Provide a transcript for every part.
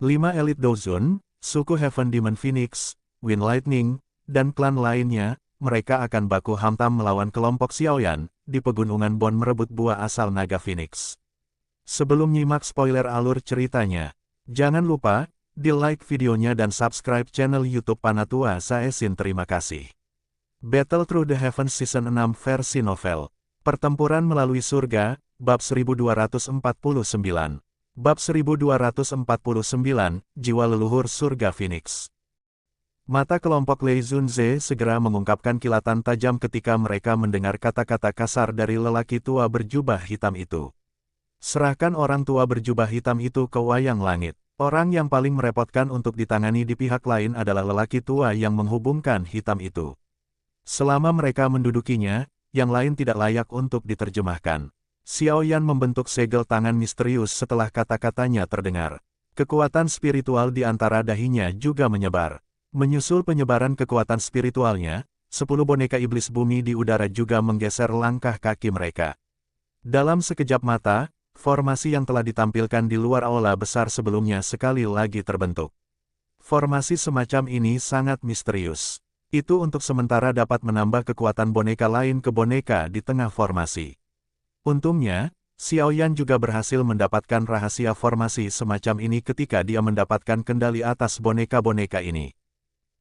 5 elit Dozun, suku Heaven Demon Phoenix, Wind Lightning, dan klan lainnya, mereka akan baku hantam melawan kelompok Xiaoyan, di pegunungan Bon merebut buah asal naga Phoenix. Sebelum nyimak spoiler alur ceritanya, jangan lupa, di like videonya dan subscribe channel YouTube Panatua Saesin. Terima kasih. Battle Through the Heavens Season 6 versi novel. Pertempuran melalui surga, bab 1249. Bab 1249, Jiwa Leluhur Surga Phoenix. Mata kelompok Lei Zunze segera mengungkapkan kilatan tajam ketika mereka mendengar kata-kata kasar dari lelaki tua berjubah hitam itu. Serahkan orang tua berjubah hitam itu ke Wayang Langit. Orang yang paling merepotkan untuk ditangani di pihak lain adalah lelaki tua yang menghubungkan hitam itu. Selama mereka mendudukinya, yang lain tidak layak untuk diterjemahkan. Xiaoyan membentuk segel tangan misterius setelah kata-katanya terdengar. Kekuatan spiritual di antara dahinya juga menyebar. Menyusul penyebaran kekuatan spiritualnya, 10 boneka iblis bumi di udara juga menggeser langkah kaki mereka. Dalam sekejap mata, formasi yang telah ditampilkan di luar aula besar sebelumnya sekali lagi terbentuk. Formasi semacam ini sangat misterius. Itu untuk sementara dapat menambah kekuatan boneka lain ke boneka di tengah formasi. Untungnya, Xiaoyan juga berhasil mendapatkan rahasia formasi semacam ini ketika dia mendapatkan kendali atas boneka-boneka ini.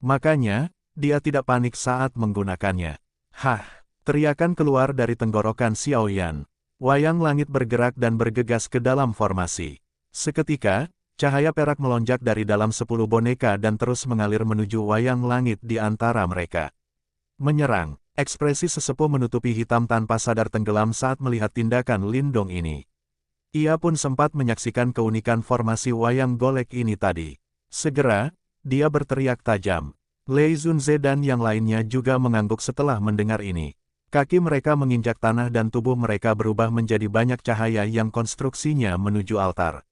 Makanya, dia tidak panik saat menggunakannya. Hah! Teriakan keluar dari tenggorokan Xiaoyan. Wayang Langit bergerak dan bergegas ke dalam formasi. Seketika, cahaya perak melonjak dari dalam 10 boneka dan terus mengalir menuju Wayang Langit di antara mereka. Menyerang. Ekspresi sesepuh menutupi hitam tanpa sadar tenggelam saat melihat tindakan Lindong ini. Ia pun sempat menyaksikan keunikan formasi wayang golek ini tadi. Segera, dia berteriak tajam. Lei Zunze dan yang lainnya juga mengangguk setelah mendengar ini. Kaki mereka menginjak tanah dan tubuh mereka berubah menjadi banyak cahaya yang konstruksinya menuju altar.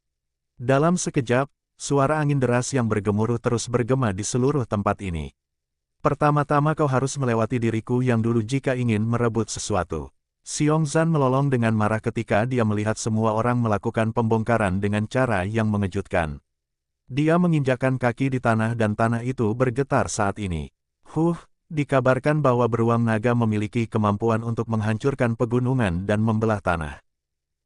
Dalam sekejap, suara angin deras yang bergemuruh terus bergema di seluruh tempat ini. Pertama-tama kau harus melewati diriku yang dulu jika ingin merebut sesuatu. Xiongzan melolong dengan marah ketika dia melihat semua orang melakukan pembongkaran dengan cara yang mengejutkan. Dia menginjakkan kaki di tanah dan tanah itu bergetar saat ini. Dikabarkan bahwa beruang naga memiliki kemampuan untuk menghancurkan pegunungan dan membelah tanah.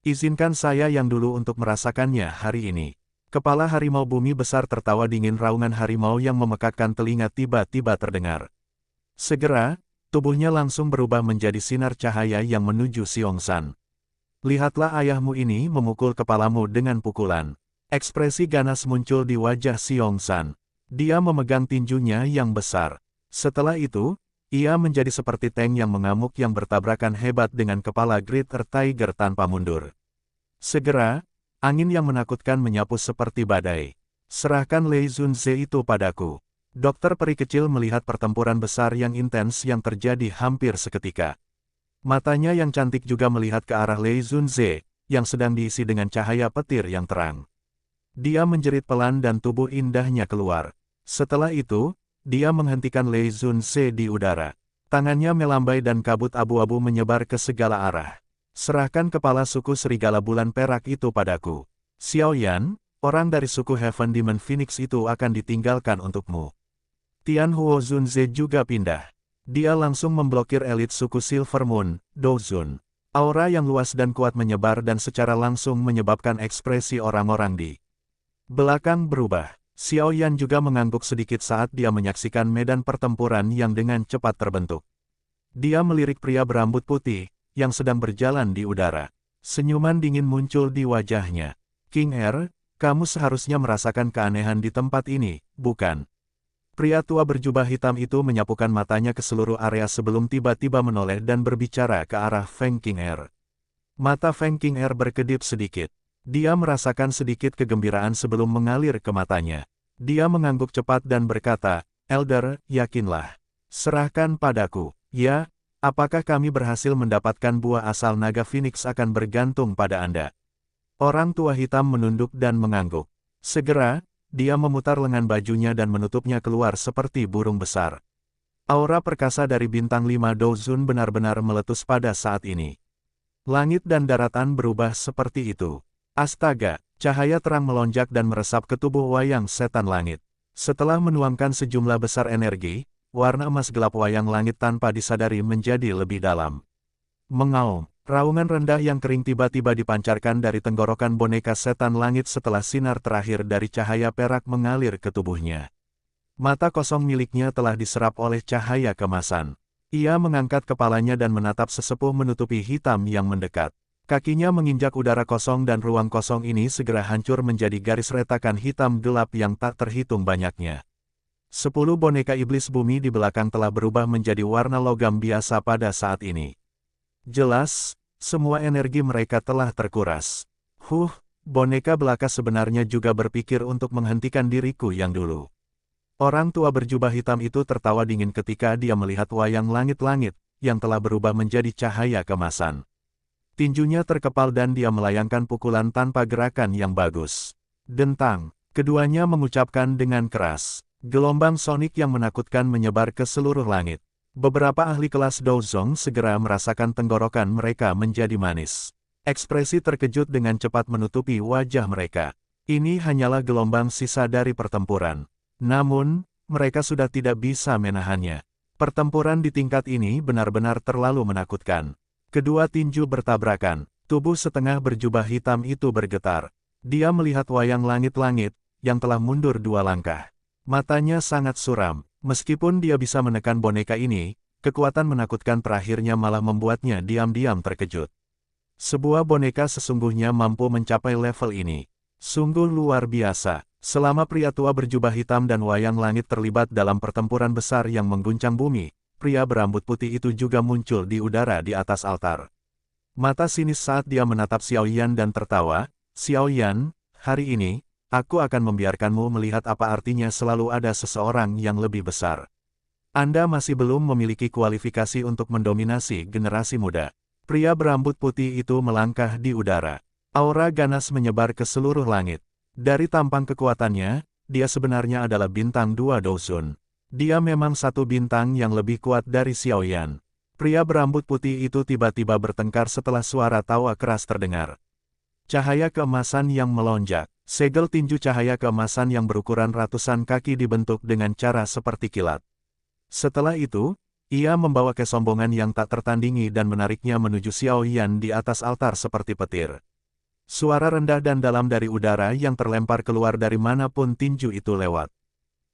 Izinkan saya yang dulu untuk merasakannya hari ini. Kepala harimau bumi besar tertawa dingin. Raungan harimau yang memekakkan telinga tiba-tiba terdengar. Segera, tubuhnya langsung berubah menjadi sinar cahaya yang menuju Xiongzan. Lihatlah ayahmu ini memukul kepalamu dengan pukulan. Ekspresi ganas muncul di wajah Xiongzan. Dia memegang tinjunya yang besar. Setelah itu, ia menjadi seperti tank yang mengamuk yang bertabrakan hebat dengan kepala Greater Tiger tanpa mundur. Segera, angin yang menakutkan menyapu seperti badai. Serahkan Lei Zunze itu padaku. Dokter peri kecil melihat pertempuran besar yang intens yang terjadi hampir seketika. Matanya yang cantik juga melihat ke arah Lei Zunze, yang sedang diisi dengan cahaya petir yang terang. Dia menjerit pelan dan tubuh indahnya keluar. Setelah itu, dia menghentikan Lei Zunze di udara. Tangannya melambai dan kabut abu-abu menyebar ke segala arah. Serahkan kepala suku serigala bulan perak itu padaku. Xiaoyan, orang dari suku Heaven Demon Phoenix itu akan ditinggalkan untukmu. Tianhuo Zunze juga pindah. Dia langsung memblokir elit suku Silver Moon, Dozun. Aura yang luas dan kuat menyebar dan secara langsung menyebabkan ekspresi orang-orang di belakang berubah. Xiaoyan juga mengangguk sedikit saat dia menyaksikan medan pertempuran yang dengan cepat terbentuk. Dia melirik pria berambut putih, yang sedang berjalan di udara. Senyuman dingin muncul di wajahnya. King Er, kamu seharusnya merasakan keanehan di tempat ini, bukan? Pria tua berjubah hitam itu menyapukan matanya ke seluruh area sebelum tiba-tiba menoleh dan berbicara ke arah Feng King Er. Mata Feng King Er berkedip sedikit. Dia merasakan sedikit kegembiraan sebelum mengalir ke matanya. Dia mengangguk cepat dan berkata, Elder, yakinlah. Serahkan padaku. Ya, apakah kami berhasil mendapatkan buah asal naga Phoenix akan bergantung pada Anda. Orang tua hitam menunduk dan mengangguk. Segera, dia memutar lengan bajunya dan menutupnya keluar seperti burung besar. Aura perkasa dari bintang 5 Dozun benar-benar meletus pada saat ini. Langit dan daratan berubah seperti itu. Astaga, Cahaya terang melonjak dan meresap ke tubuh wayang setan langit. Setelah menuangkan sejumlah besar energi, warna emas gelap wayang langit tanpa disadari menjadi lebih dalam. Mengaum, raungan rendah yang kering tiba-tiba dipancarkan dari tenggorokan boneka setan langit setelah sinar terakhir dari cahaya perak mengalir ke tubuhnya. Mata kosong miliknya telah diserap oleh cahaya kemasan. Ia mengangkat kepalanya dan menatap sesepuh menutupi hitam yang mendekat. Kakinya menginjak udara kosong dan ruang kosong ini segera hancur menjadi garis retakan hitam gelap yang tak terhitung banyaknya. 10 boneka iblis bumi di belakang telah berubah menjadi warna logam biasa pada saat ini. Jelas, semua energi mereka telah terkuras. Boneka belaka sebenarnya juga berpikir untuk menghentikan diriku yang dulu. Orang tua berjubah hitam itu tertawa dingin ketika dia melihat wayang langit-langit, yang telah berubah menjadi cahaya kemasan. Tinjunya terkepal dan dia melayangkan pukulan tanpa gerakan yang bagus. Dentang, keduanya mengucapkan dengan keras. Gelombang sonik yang menakutkan menyebar ke seluruh langit. Beberapa ahli kelas Douzong segera merasakan tenggorokan mereka menjadi manis. Ekspresi terkejut dengan cepat menutupi wajah mereka. Ini hanyalah gelombang sisa dari pertempuran. Namun, mereka sudah tidak bisa menahannya. Pertempuran di tingkat ini benar-benar terlalu menakutkan. Kedua tinju bertabrakan. Tubuh setengah berjubah hitam itu bergetar. Dia melihat wayang langit-langit, yang telah mundur 2 langkah. Matanya sangat suram. Meskipun dia bisa menekan boneka ini, kekuatan menakutkan terakhirnya malah membuatnya diam-diam terkejut. Sebuah boneka sesungguhnya mampu mencapai level ini. Sungguh luar biasa. Selama pria tua berjubah hitam dan wayang langit terlibat dalam pertempuran besar yang mengguncang bumi, pria berambut putih itu juga muncul di udara di atas altar. Mata sinis saat dia menatap Xiao Yan dan tertawa. Xiao Yan, hari ini, aku akan membiarkanmu melihat apa artinya selalu ada seseorang yang lebih besar. Anda masih belum memiliki kualifikasi untuk mendominasi generasi muda. Pria berambut putih itu melangkah di udara. Aura ganas menyebar ke seluruh langit. Dari tampang kekuatannya, dia sebenarnya adalah bintang 2 Douzun. Dia memang satu bintang yang lebih kuat dari Xiao Yan. Pria berambut putih itu tiba-tiba bertengkar setelah suara tawa keras terdengar. Cahaya keemasan yang melonjak. Segel tinju cahaya keemasan yang berukuran ratusan kaki dibentuk dengan cara seperti kilat. Setelah itu, ia membawa kesombongan yang tak tertandingi dan menariknya menuju Xiao Yan di atas altar seperti petir. Suara rendah dan dalam dari udara yang terlempar keluar dari manapun tinju itu lewat.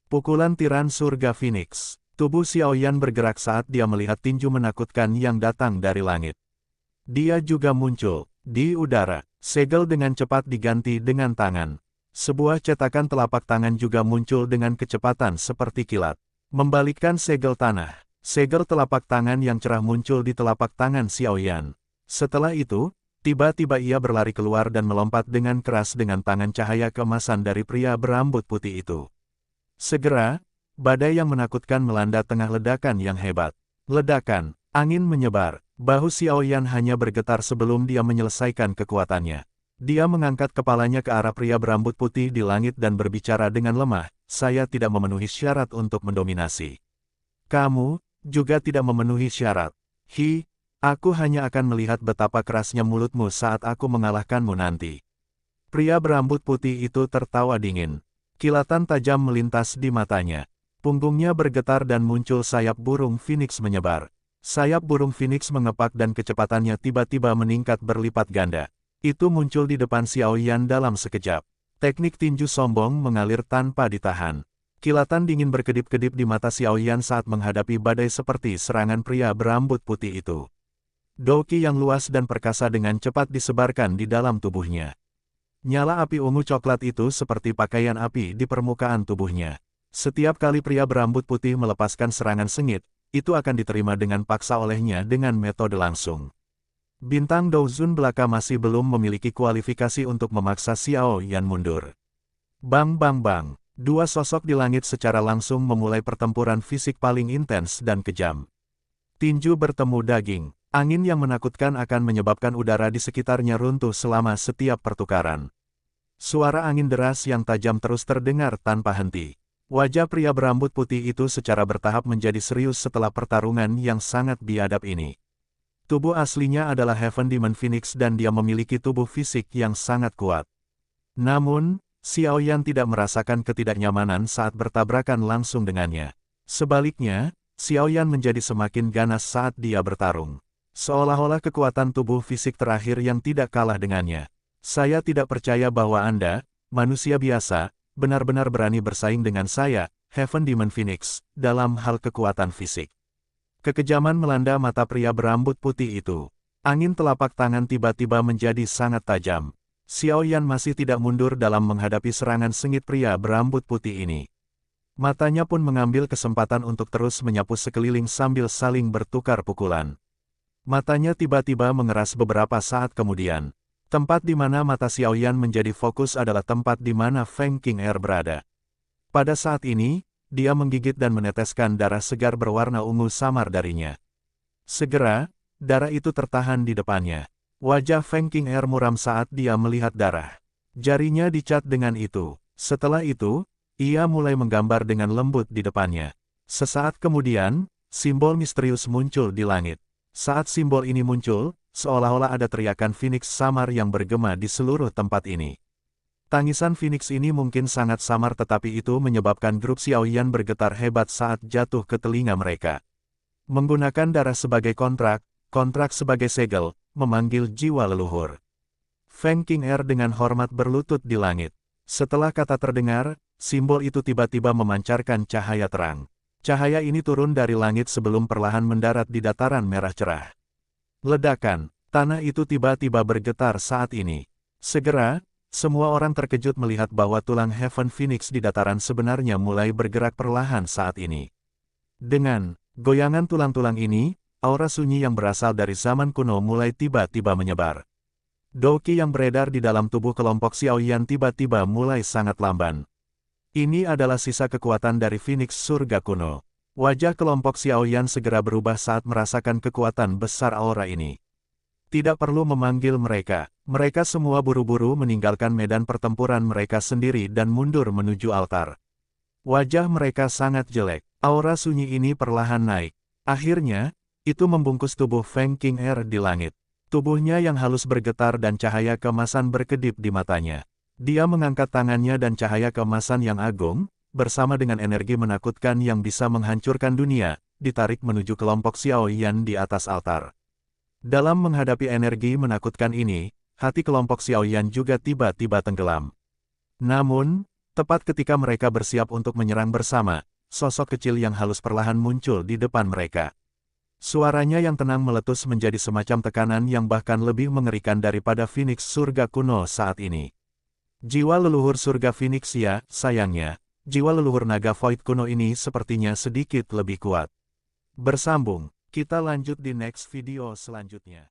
Pukulan tiran surga Phoenix. Tubuh Xiao Yan bergerak saat dia melihat tinju menakutkan yang datang dari langit. Dia juga muncul di udara. Segel dengan cepat diganti dengan tangan. Sebuah cetakan telapak tangan juga muncul dengan kecepatan seperti kilat. Membalikkan segel tanah. Segel telapak tangan yang cerah muncul di telapak tangan Xiao Yan. Setelah itu, tiba-tiba ia berlari keluar dan melompat dengan keras dengan tangan cahaya keemasan dari pria berambut putih itu. Segera, badai yang menakutkan melanda tengah ledakan yang hebat. Ledakan, angin menyebar. Bahu Xiao Yan hanya bergetar sebelum dia menyelesaikan kekuatannya. Dia mengangkat kepalanya ke arah pria berambut putih di langit dan berbicara dengan lemah, "Saya tidak memenuhi syarat untuk mendominasi. Kamu juga tidak memenuhi syarat. Aku hanya akan melihat betapa kerasnya mulutmu saat aku mengalahkanmu nanti." Pria berambut putih itu tertawa dingin. Kilatan tajam melintas di matanya. Punggungnya bergetar dan muncul sayap burung Phoenix menyebar. Sayap burung Phoenix mengepak dan kecepatannya tiba-tiba meningkat berlipat ganda. Itu muncul di depan Xiao Yan dalam sekejap. Teknik tinju sombong mengalir tanpa ditahan. Kilatan dingin berkedip-kedip di mata Xiao Yan saat menghadapi badai seperti serangan pria berambut putih itu. Doqi yang luas dan perkasa dengan cepat disebarkan di dalam tubuhnya. Nyala api ungu coklat itu seperti pakaian api di permukaan tubuhnya. Setiap kali pria berambut putih melepaskan serangan sengit, itu akan diterima dengan paksa olehnya dengan metode langsung. Bintang Douzun belaka masih belum memiliki kualifikasi untuk memaksa Xiao Yan mundur. Bang bang bang, dua sosok di langit secara langsung memulai pertempuran fisik paling intens dan kejam. Tinju bertemu daging, angin yang menakutkan akan menyebabkan udara di sekitarnya runtuh selama setiap pertukaran. Suara angin deras yang tajam terus terdengar tanpa henti. Wajah pria berambut putih itu secara bertahap menjadi serius setelah pertarungan yang sangat biadab ini. Tubuh aslinya adalah Heaven Demon Phoenix dan dia memiliki tubuh fisik yang sangat kuat. Namun, Xiaoyan tidak merasakan ketidaknyamanan saat bertabrakan langsung dengannya. Sebaliknya, Xiaoyan menjadi semakin ganas saat dia bertarung. Seolah-olah kekuatan tubuh fisik terakhir yang tidak kalah dengannya. Saya tidak percaya bahwa Anda, manusia biasa, benar-benar berani bersaing dengan saya, Heaven Demon Phoenix, dalam hal kekuatan fisik. Kekejaman melanda mata pria berambut putih itu. Angin telapak tangan tiba-tiba menjadi sangat tajam. Xiaoyan masih tidak mundur dalam menghadapi serangan sengit pria berambut putih ini. Matanya pun mengambil kesempatan untuk terus menyapu sekeliling sambil saling bertukar pukulan. Matanya tiba-tiba mengeras beberapa saat kemudian. Tempat di mana mata Xiaoyan menjadi fokus adalah tempat di mana Feng Qing'er berada. Pada saat ini, dia menggigit dan meneteskan darah segar berwarna ungu samar darinya. Segera, darah itu tertahan di depannya. Wajah Feng Qing'er muram saat dia melihat darah. Jarinya dicat dengan itu. Setelah itu, ia mulai menggambar dengan lembut di depannya. Sesaat kemudian, simbol misterius muncul di langit. Saat simbol ini muncul, seolah-olah ada teriakan Phoenix samar yang bergema di seluruh tempat ini. Tangisan Phoenix ini mungkin sangat samar tetapi itu menyebabkan grup Xiaoyan bergetar hebat saat jatuh ke telinga mereka. Menggunakan darah sebagai kontrak sebagai segel, memanggil jiwa leluhur. Feng Qing'er dengan hormat berlutut di langit. Setelah kata terdengar, simbol itu tiba-tiba memancarkan cahaya terang. Cahaya ini turun dari langit sebelum perlahan mendarat di dataran merah cerah. Ledakan, tanah itu tiba-tiba bergetar saat ini. Segera, semua orang terkejut melihat bahwa tulang Heaven Phoenix di dataran sebenarnya mulai bergerak perlahan saat ini. Dengan goyangan tulang-tulang ini, aura sunyi yang berasal dari zaman kuno mulai tiba-tiba menyebar. Douqi yang beredar di dalam tubuh kelompok Xiaoyan tiba-tiba mulai sangat lamban. Ini adalah sisa kekuatan dari Phoenix surga kuno. Wajah kelompok Xiaoyan segera berubah saat merasakan kekuatan besar aura ini. Tidak perlu memanggil mereka. Mereka semua buru-buru meninggalkan medan pertempuran mereka sendiri dan mundur menuju altar. Wajah mereka sangat jelek. Aura sunyi ini perlahan naik. Akhirnya, itu membungkus tubuh Feng Qing'er di langit. Tubuhnya yang halus bergetar dan cahaya keemasan berkedip di matanya. Dia mengangkat tangannya dan cahaya keemasan yang agung, bersama dengan energi menakutkan yang bisa menghancurkan dunia, ditarik menuju kelompok Xiaoyan di atas altar. Dalam menghadapi energi menakutkan ini, hati kelompok Xiaoyan juga tiba-tiba tenggelam. Namun, tepat ketika mereka bersiap untuk menyerang bersama, sosok kecil yang halus perlahan muncul di depan mereka. Suaranya yang tenang meletus menjadi semacam tekanan yang bahkan lebih mengerikan daripada Phoenix surga kuno saat ini. Jiwa leluhur surga Phoenix ya, sayangnya, jiwa leluhur naga Void kuno ini sepertinya sedikit lebih kuat. Bersambung, kita lanjut di next video selanjutnya.